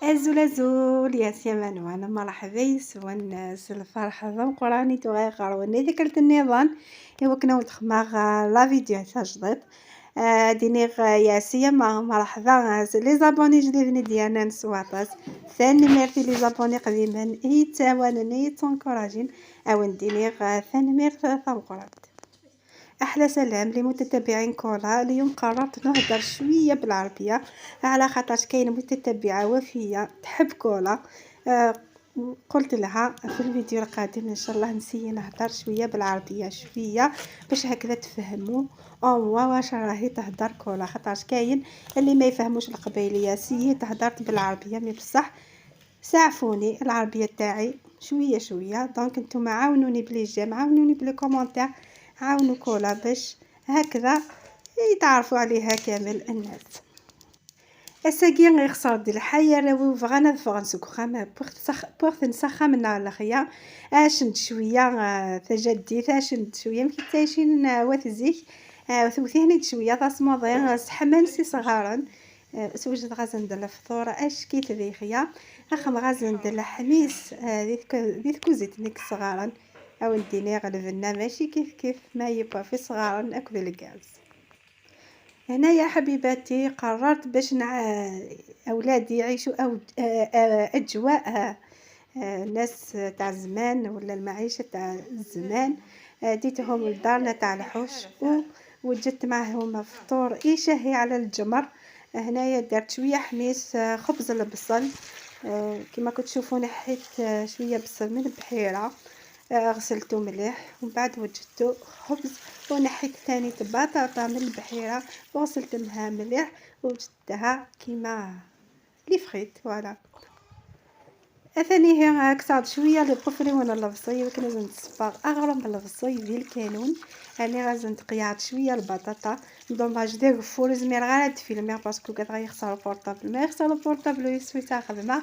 أزول أزول يا سيمان وانا مرحبا سوان الفرحة ضمقراني تغير وني ذكرت النظام إوا كنا ودخماغ لا فيديو تاع جديد دينيغ يا سيما مرحبا لي زابوني جديدين ديالنا نسواطاس ثاني ميرتي لي زابوني قديما يتاوانن يتنكراجين او ندينيغ ثاني ميرتي ضمقران احلى سلام لمتتبعين كولا. اليوم قررت نهضر شويه بالعربيه على خاطر كاين متتبعه وفيه تحب كولا. آه، قلت لها في الفيديو القادم ان شاء الله نسي نهضر شويه بالعربيه شويه باش هكذا تفهموا او واش راهي تهضر كولا، خاطر كاين اللي ما يفهموش القبيليه. سي تهضرت بالعربيه مي بصح ساعفوني العربيه تاعي شويه شويه. دونك نتوما عاونوني بلي جيم، عاونوني بلي كومونتير، عاونوا كولا باش هكذا يتعرفوا عليها كامل الناس. الساقين غير خسر ديال الحياة راهو فغانا فغنسوك خام بوغ نسخم من الخيا اشنت شويه تجدي اشنت شويه مكيتايشين وثزيك وثوثيني شويه تصمضي سحمان سي صغارا سوجد غازن ديال الفطور اش كيت ذيخيا اخم غازن ديال الحميس ذيك كوزيت نيك صغارا او نديني غلبنا ماشي كيف ما يبقى في صغارا ناكل الكاز. هنا يا حبيباتي قررت باش اولادي يعيشوا اجواء ناس تاع زمان ولا المعيشه تاع الزمان. ديتهم لدارنا تاع الحوش ووجدت معهم فطور شهي على الجمر. هنايا درت شويه حميص خبز البصل كما كتشوفوا نحيت شويه بصل من البحيره غسلته مليح ومن بعد وجدته خبز ونحيت ثاني بطاطا من البحيره وغسلت منها مليح ووجدتها كيما لي فريت فوالا. اثاني هي كصاد شويه للقفري وانا لفصي ولكن لازم تصفر اغرم بالفصي ديال الكانون. يعني غازم تقيعد شويه البطاطا دوماج دير فور زمير غير تفيلمي باسكو قد غيخسر البورطابل ما يخسر البورطابل يسوي تاع خدمه.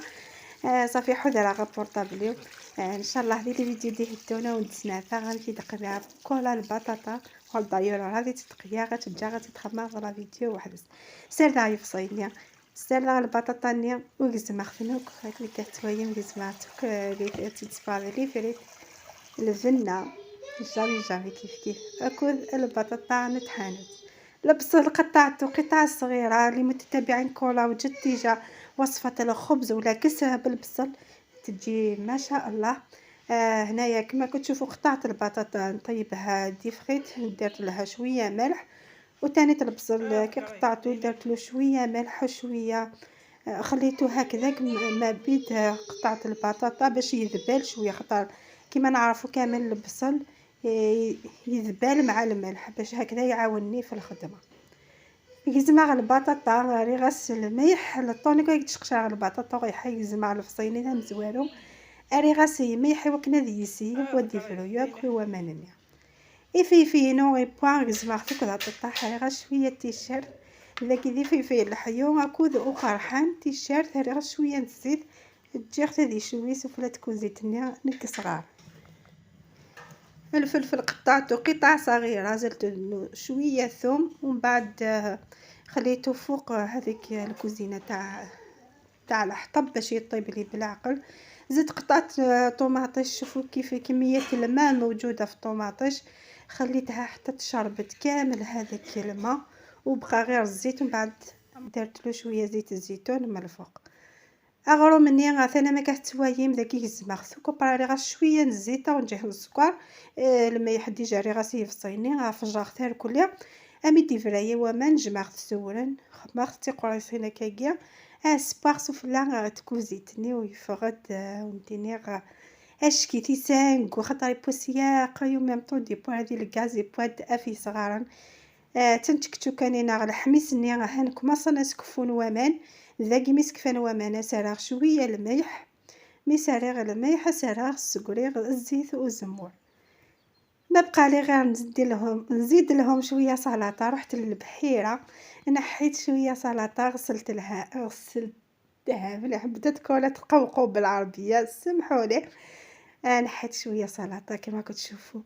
صافي حذر على البورطابل. ان شاء الله هذه الفيديو دي هدونا وندسنا غنمشي دقيقه كل البطاطا والدايور هذه تتقيا غتبدا غتتخمر في لا فيديو وحدس سير دايف صينيه سير البطاطا نيا وقزم خفنوك هاك اللي كتويا مقزماتك اللي تتصبر لي فريت الفنه جامي كيف اكل البطاطا نتحانت البصل قطعته قطع صغيره. لمتتبعين كولا وجدت جا وصفه الخبز ولا كسره بالبصل تجي ما شاء الله. هنايا كما كتشوفوا قطعت البطاطا نطيبها دي فريت درت لها شويه ملح وثاني البصل كي قطعته درت له شويه ملح وشويه خليته هكذا ما بيد قطعت البطاطا باش يذبل شويه خطر كما نعرفوا كامل البصل يذبل مع الملح باش هكذا يعاونني في الخدمه. يجمع البطاطا غير غسل الملح للطونيكو يتشقشر البطاطا ويحيزمع الفصيني مزوالو اري غاسي ميحي وكنا ديسي ودي فرو ياكل ومانني في نوغي بوان يجمع تكذا تطاح غير شويه تيشيرت ذاك دي في الحيوم اكود وقرحان تيشيرت غير شويه نزيد تجي هذه شويه سفله تكون زيتني نك صغار. الفلفل قطعته قطع صغيره زلت شويه ثوم ومن بعد خليته فوق هذيك الكوزينه تاع الحطب باش يطيب لي بالعقل. زدت قطعت طوماطيش شوفوا كيف كميه الماء موجوده في الطوماطيش خليتها حتى تشربت كامل هذاك الماء وبقى غير الزيت ومن بعد درت له شويه زيت الزيتون من الفوق. اغرو مني غاثنا ما كتوايم داكي الزماخ ثوك براري غا شويه الزيت ونجهز السكر لما يحد يجري غاسي في صيني غافجر تاع كلها امي ديفراي وما نجمع سورن خمختي قريصينا كاكيا سباغ سوفلا تكوزيتني ويفغد ونديني اش كيتي سانك وخطري بوسيا قيوم ميم طون دي بو هذه الغاز بواد افي صغارا تنتكتو كانينا على حميسني هانكم اصلا سكفون ومان ذاكي مسكفان ومان سراغ شويه الملح مي سراغ الملح سراغ السكريغ الزيت والزمور ما بقى لي غير نزيد لهم شويه سلطه. رحت للبحيره نحيت شويه سلطه غسلتها مليح بدات كولا تقوقو بالعربيه سمحولي. نحيت شويه سلطه كما كتشوفوا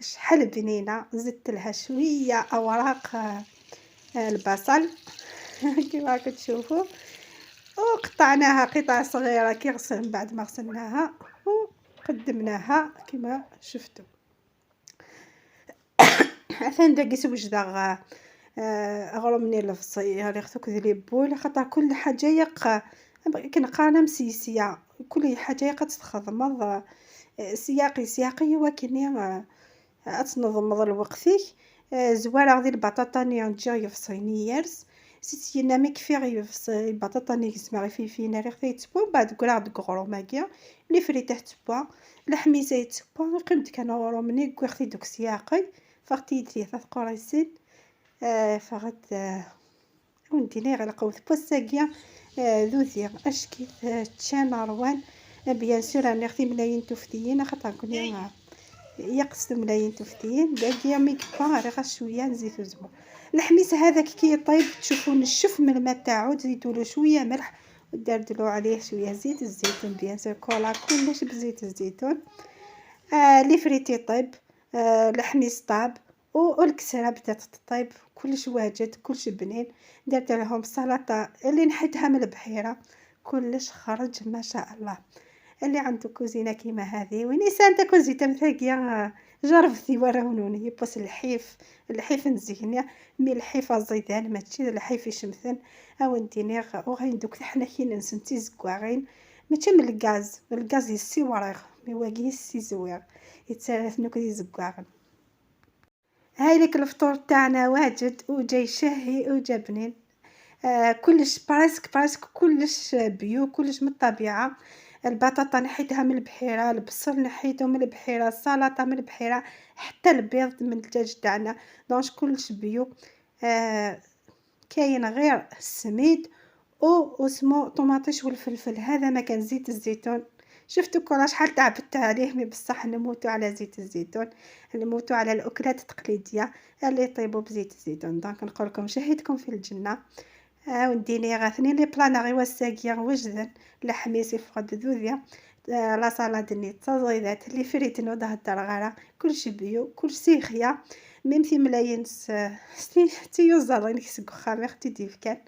شحال بنينه زدت لها شويه اوراق البصل كما كتشوفوا وقطعناها قطع صغيرة كي من بعد ما غسلناها وقدمناها كما شفتوا. عفان داكيس وجدا غرومني الفصي هالي خصك ديري بول خاطر كل حاجه كنقرانا مسيسيه كل حاجه تتخضمض سياقي وكني تنظم وقتك. زوالة غدي البطاطا ني تجي يفصينييرس سيتينا مكفي يفصي البطاطا ني كسمع فينا ريخ تبو بعد كراغ غرو ماكيا لي فري تحت با لحميزه تبا قمت كان غرومني كوختي دوك سياقي فاختي ثلاثة قرايسين فغد ونديني غلقوث بوساكيا ذوذي اشكي تشان روان بيان سور راني اختي ملايين توفتيين خاطر كنا يقصد ملايين توفتيين باقي ميكبا راه شويه نزيدو زبور الحميس هذاك كي يطيب تشوفوا نشف من الماء تاعو تزيدوا له شويه ملح ودردلو عليه شويه زيت الزيتون بيان سور كولا كلش بزيت الزيتون. لي فريتي طيب الحميس طاب والكسره بدات تطيب كلش واجد كلش بنين. درت لهم سلطه اللي نحيتها من البحيره كلش خرج ما شاء الله. اللي عنده كوزينه كيما هذه ونيسان تا كوزيته مثاقيه جربتي وراونوني يبوس الحيف نزينيا مي الحيف الزيدان ماشي الحيف يشمثن او نديني وغين دوك حنا كي نسنتي زكواغين ماشي من الغاز يسي وراغ مي واقي يسي زوير يتسالف نوكي زكواغن. هاي لك الفطور تاعنا واجد وجاي شهي وجبنين. كلش براسك كلش بيو كلش من الطبيعه. البطاطا نحيتها من البحيره البصل نحيته من البحيره السلطه من البحيره حتى البيض من الدجاج تاعنا دونك كلش بيو. كاين غير السميد واسمو طوماطيش والفلفل هذا ما كان زيت الزيتون. شفتوا كل شحال تعبت عليه مي بصح نموتوا على زيت الزيتون نموتوا على الاكلات التقليديه اللي يطيبوا بزيت الزيتون. دونك نقول لكم شهيتكم في الجنه. ونديني غاثني لي بلانا غي وساكيا وجدا لحميسي فقد ذوذيا لا صالاد ني تصايدات اللي فريت نوض هدر غارة كلشي بيو كلشي خيا ميم في ملايين تيو زالين كسكو خامي اختي ديف كان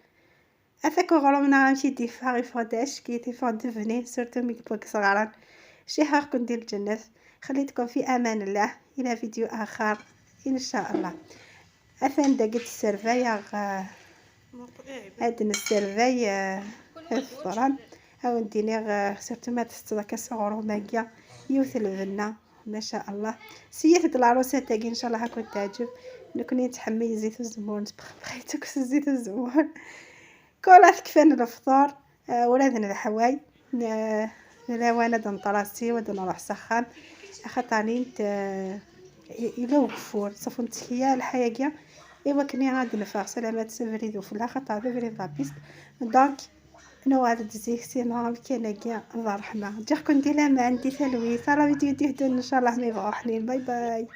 افاكو غرومنا غنمشي ديف غي فوداش كي تيفون دفني سورتو ميك صغارا شي حق ندير الجنة. خليتكم في امان الله الى فيديو اخر ان شاء الله. اثن دقت السرفايه هاد السرفاي الفران او نديني سيرتو ما تستذكر صغرو ماكيا يوث الفنه ما شاء الله. سيت العروسه تاعي ان شاء الله هاكون تعجب نكون نتحمي زيت الزمون بغيتك زيت الزمون كلها كفان الفطور. ولادنا الحواي لا وانا دنطراسي ودنا نروح سخان خاطرني نت الى وقفور صافو نتخيا الحياقيه ايوا كني غادي نفاق سلامات سفريدو في الاخر تاع فريد لابيست دونك نو هذا دزيك سينا كاين كاع الله يرحمها جاكم ديلا ما عندي ثلوي صافي فيديو ان شاء الله ما يبغوا حنين باي باي.